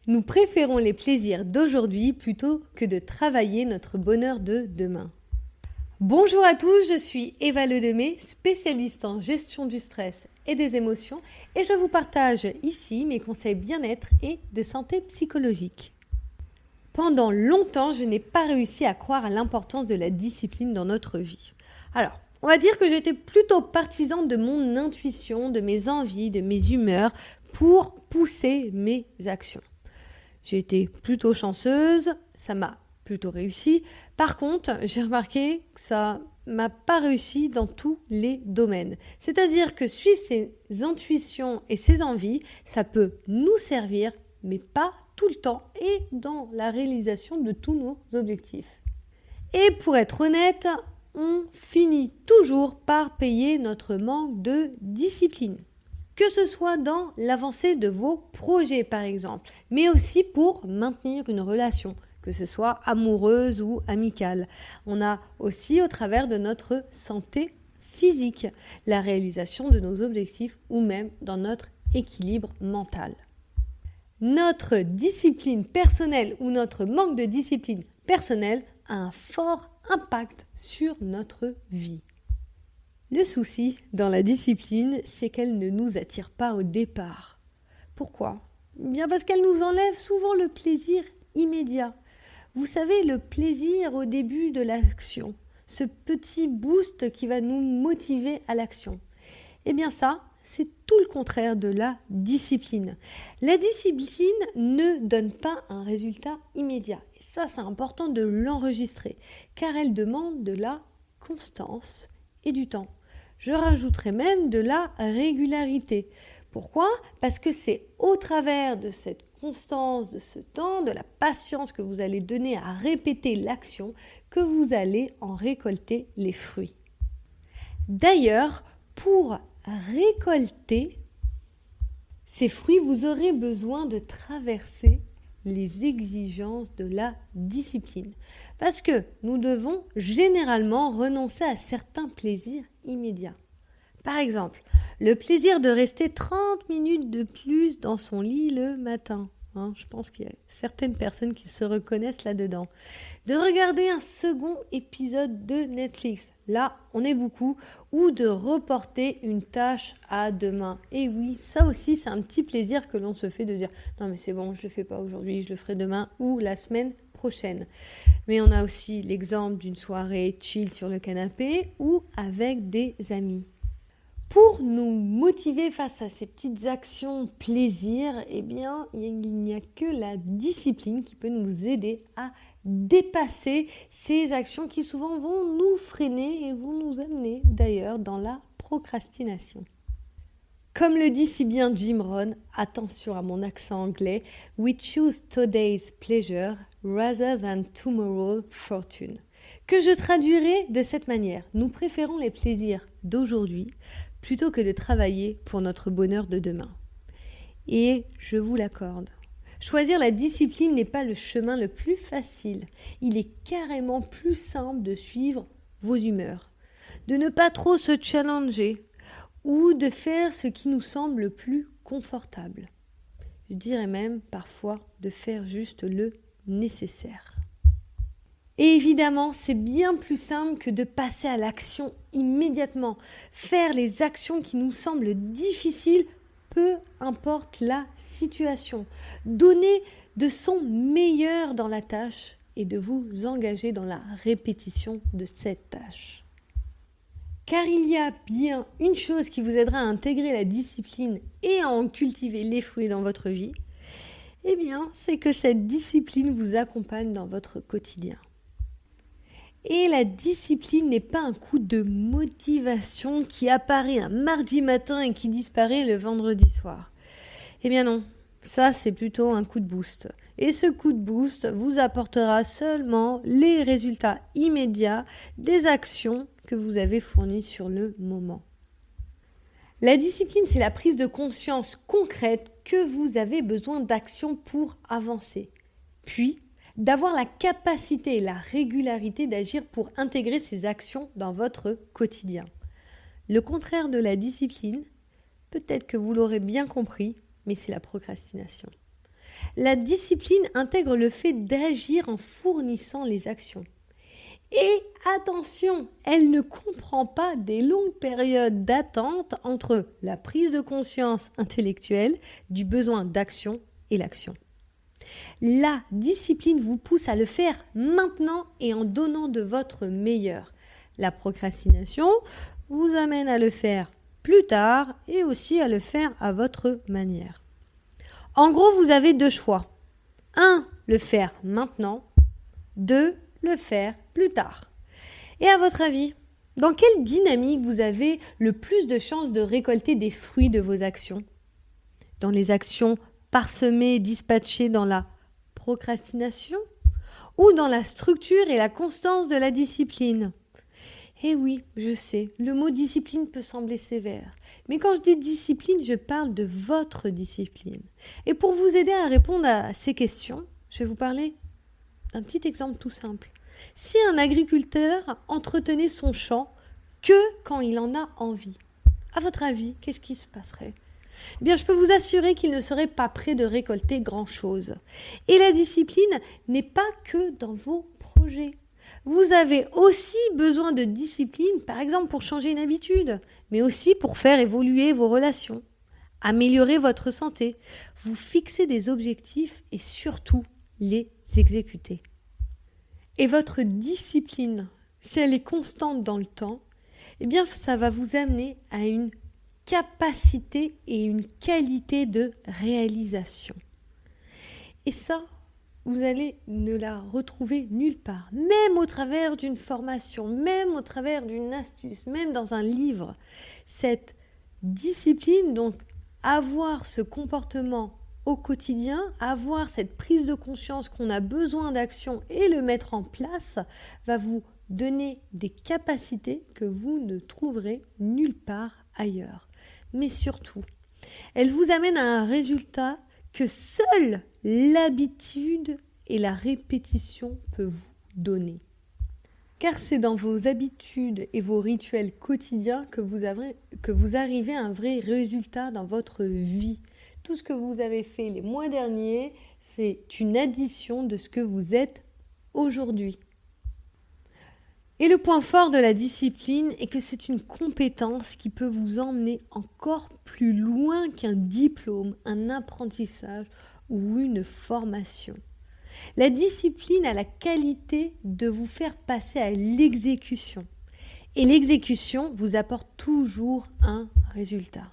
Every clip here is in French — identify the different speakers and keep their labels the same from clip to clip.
Speaker 1: Nous préférons les plaisirs d'aujourd'hui plutôt que de travailler notre bonheur de demain. Bonjour à tous, je suis Eva Ledemé, spécialiste en gestion du stress et des émotions et je vous partage ici mes conseils bien-être et de santé psychologique. Pendant longtemps, je n'ai pas réussi à croire à l'importance de la discipline dans notre vie. Alors, on va dire que j'étais plutôt partisan de mon intuition, de mes envies, de mes humeurs pour pousser mes actions. J'ai été plutôt chanceuse, ça m'a plutôt réussi. Par contre, j'ai remarqué que ça m'a pas réussi dans tous les domaines. C'est-à-dire que suivre ses intuitions et ses envies, ça peut nous servir, mais pas tout le temps et dans la réalisation de tous nos objectifs. Et pour être honnête, on finit toujours par payer notre manque de discipline. Que ce soit dans l'avancée de vos projets par exemple, mais aussi pour maintenir une relation, que ce soit amoureuse ou amicale. On a aussi au travers de notre santé physique, la réalisation de nos objectifs ou même dans notre équilibre mental. Notre discipline personnelle ou notre manque de discipline personnelle a un fort impact sur notre vie. Le souci dans la discipline, c'est qu'elle ne nous attire pas au départ. Pourquoi ? Bien parce qu'elle nous enlève souvent le plaisir immédiat. Vous savez, le plaisir au début de l'action, ce petit boost qui va nous motiver à l'action. Eh bien ça, c'est tout le contraire de la discipline. La discipline ne donne pas un résultat immédiat. Et ça, c'est important de l'enregistrer, car elle demande de la constance et du temps. Je rajouterai même de la régularité. Pourquoi ? Parce que c'est au travers de cette constance, de ce temps, de la patience que vous allez donner à répéter l'action que vous allez en récolter les fruits. D'ailleurs, pour récolter ces fruits, vous aurez besoin de traverser les exigences de la discipline. Parce que nous devons généralement renoncer à certains plaisirs immédiats. Par exemple, le plaisir de rester 30 minutes de plus dans son lit le matin. Je pense qu'il y a certaines personnes qui se reconnaissent là-dedans. De regarder un second épisode de Netflix. Là, on est beaucoup. Ou de reporter une tâche à demain. Et oui, ça aussi, c'est un petit plaisir que l'on se fait de dire « Non mais c'est bon, je ne le fais pas aujourd'hui, je le ferai demain ou la semaine prochaine. » Mais on a aussi l'exemple d'une soirée chill sur le canapé ou avec des amis. Pour nous motiver face à ces petites actions plaisir, eh bien, il n'y a que la discipline qui peut nous aider à dépasser ces actions qui souvent vont nous freiner et vont nous amener d'ailleurs dans la procrastination. Comme le dit si bien Jim Rohn, attention à mon accent anglais, « We choose today's pleasure rather than tomorrow's fortune ». Que je traduirai de cette manière. Nous préférons les plaisirs d'aujourd'hui plutôt que de travailler pour notre bonheur de demain. Et je vous l'accorde. Choisir la discipline n'est pas le chemin le plus facile. Il est carrément plus simple de suivre vos humeurs, de ne pas trop se challenger ou de faire ce qui nous semble le plus confortable. Je dirais même parfois de faire juste le nécessaire. Et évidemment, c'est bien plus simple que de passer à l'action immédiatement. Faire les actions qui nous semblent difficiles, peu importe la situation. Donner de son meilleur dans la tâche et de vous engager dans la répétition de cette tâche. Car il y a bien une chose qui vous aidera à intégrer la discipline et à en cultiver les fruits dans votre vie, eh bien, c'est que cette discipline vous accompagne dans votre quotidien. Et la discipline n'est pas un coup de motivation qui apparaît un mardi matin et qui disparaît le vendredi soir. Eh bien non, ça c'est plutôt un coup de boost. Et ce coup de boost vous apportera seulement les résultats immédiats des actions que vous avez fournies sur le moment. La discipline, c'est la prise de conscience concrète que vous avez besoin d'action pour avancer. Puis, d'avoir la capacité et la régularité d'agir pour intégrer ces actions dans votre quotidien. Le contraire de la discipline, peut-être que vous l'aurez bien compris, mais c'est la procrastination. La discipline intègre le fait d'agir en fournissant les actions. Et attention, elle ne comprend pas des longues périodes d'attente entre la prise de conscience intellectuelle du besoin d'action et l'action. La discipline vous pousse à le faire maintenant et en donnant de votre meilleur. La procrastination vous amène à le faire plus tard et aussi à le faire à votre manière. En gros, vous avez deux choix. 1. Le faire maintenant. 2. Le faire plus tard. Et à votre avis, dans quelle dynamique vous avez le plus de chances de récolter des fruits de vos actions? Dans les actions parsemées, dispatchées dans la procrastination? Ou dans la structure et la constance de la discipline? Eh oui, je sais, le mot discipline peut sembler sévère. Mais quand je dis discipline, je parle de votre discipline. Et pour vous aider à répondre à ces questions, je vais vous parler d'un petit exemple tout simple. Si un agriculteur entretenait son champ que quand il en a envie, à votre avis, qu'est-ce qui se passerait? Eh bien, je peux vous assurer qu'il ne serait pas prêt de récolter grand-chose. Et la discipline n'est pas que dans vos projets. Vous avez aussi besoin de discipline, par exemple pour changer une habitude, mais aussi pour faire évoluer vos relations, améliorer votre santé, vous fixer des objectifs et surtout les exécuter. Et votre discipline, si elle est constante dans le temps, eh bien ça va vous amener à une capacité et une qualité de réalisation. Et ça, vous allez ne la retrouver nulle part, même au travers d'une formation, même au travers d'une astuce, même dans un livre. Cette discipline, donc avoir ce comportement au quotidien, avoir cette prise de conscience qu'on a besoin d'action et le mettre en place, va vous donner des capacités que vous ne trouverez nulle part ailleurs. Mais surtout, elle vous amène à un résultat que seule l'habitude et la répétition peuvent vous donner. Car c'est dans vos habitudes et vos rituels quotidiens que vous arrivez à un vrai résultat dans votre vie. Tout ce que vous avez fait les mois derniers, c'est une addition de ce que vous êtes aujourd'hui. Et le point fort de la discipline est que c'est une compétence qui peut vous emmener encore plus loin qu'un diplôme, un apprentissage ou une formation. La discipline a la qualité de vous faire passer à l'exécution. Et l'exécution vous apporte toujours un résultat.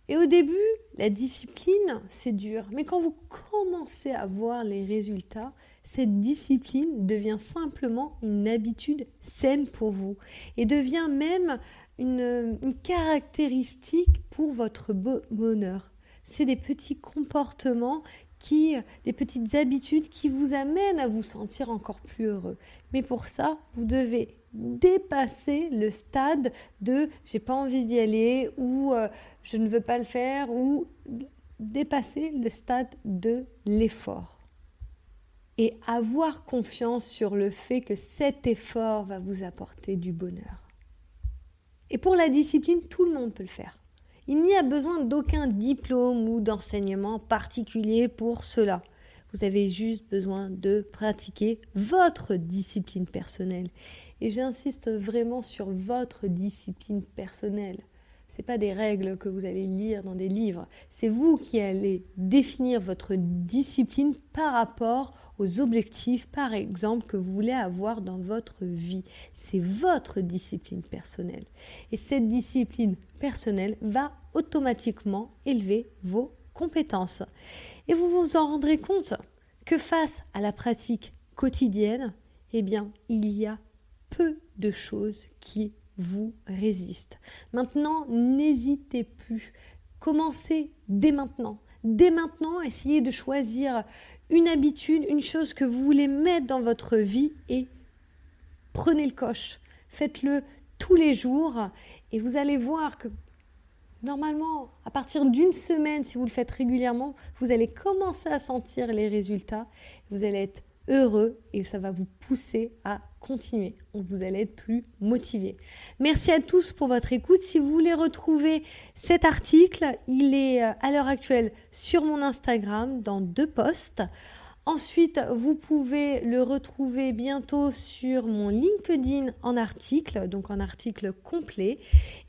Speaker 1: Et au début, la discipline, c'est dur. Mais quand vous commencez à voir les résultats, cette discipline devient simplement une habitude saine pour vous et devient même une caractéristique pour votre bonheur. C'est des petits comportements, des petites habitudes qui vous amènent à vous sentir encore plus heureux. Mais pour ça, vous devez dépasser le stade de « j'ai pas envie d'y aller » ou « je ne veux pas le faire » ou dépasser le stade de l'effort. Et avoir confiance sur le fait que cet effort va vous apporter du bonheur. Et pour la discipline, tout le monde peut le faire. Il n'y a besoin d'aucun diplôme ou d'enseignement particulier pour cela. Vous avez juste besoin de pratiquer votre discipline personnelle. Et j'insiste vraiment sur votre discipline personnelle. Ce n'est pas des règles que vous allez lire dans des livres. C'est vous qui allez définir votre discipline par rapport aux objectifs, par exemple, que vous voulez avoir dans votre vie. C'est votre discipline personnelle. Et cette discipline personnelle va automatiquement élever vos compétences. Et vous vous en rendrez compte que face à la pratique quotidienne, eh bien, il y a peu de choses qui vous résistent. Maintenant, n'hésitez plus. Commencez dès maintenant. Dès maintenant, essayez de choisir une habitude, une chose que vous voulez mettre dans votre vie et prenez le coche. Faites-le tous les jours et vous allez voir que normalement, à partir d'une semaine, si vous le faites régulièrement, vous allez commencer à sentir les résultats. Vous allez être heureux et ça va vous pousser à continuer, vous allez être plus motivé. Merci à tous pour votre écoute. Si vous voulez retrouver cet article, il est à l'heure actuelle sur mon Instagram dans 2 posts. Ensuite, vous pouvez le retrouver bientôt sur mon LinkedIn en article, donc en article complet.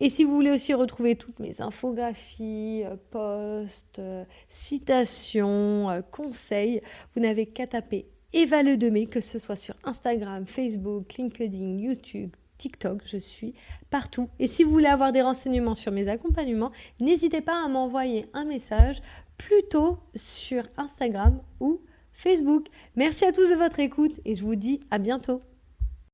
Speaker 1: Et si vous voulez aussi retrouver toutes mes infographies, posts, citations, conseils, vous n'avez qu'à taper Eva Ledemé, que ce soit sur Instagram, Facebook, LinkedIn, YouTube, TikTok, je suis partout. Et si vous voulez avoir des renseignements sur mes accompagnements, n'hésitez pas à m'envoyer un message plutôt sur Instagram ou Facebook. Merci à tous de votre écoute et je vous dis à bientôt.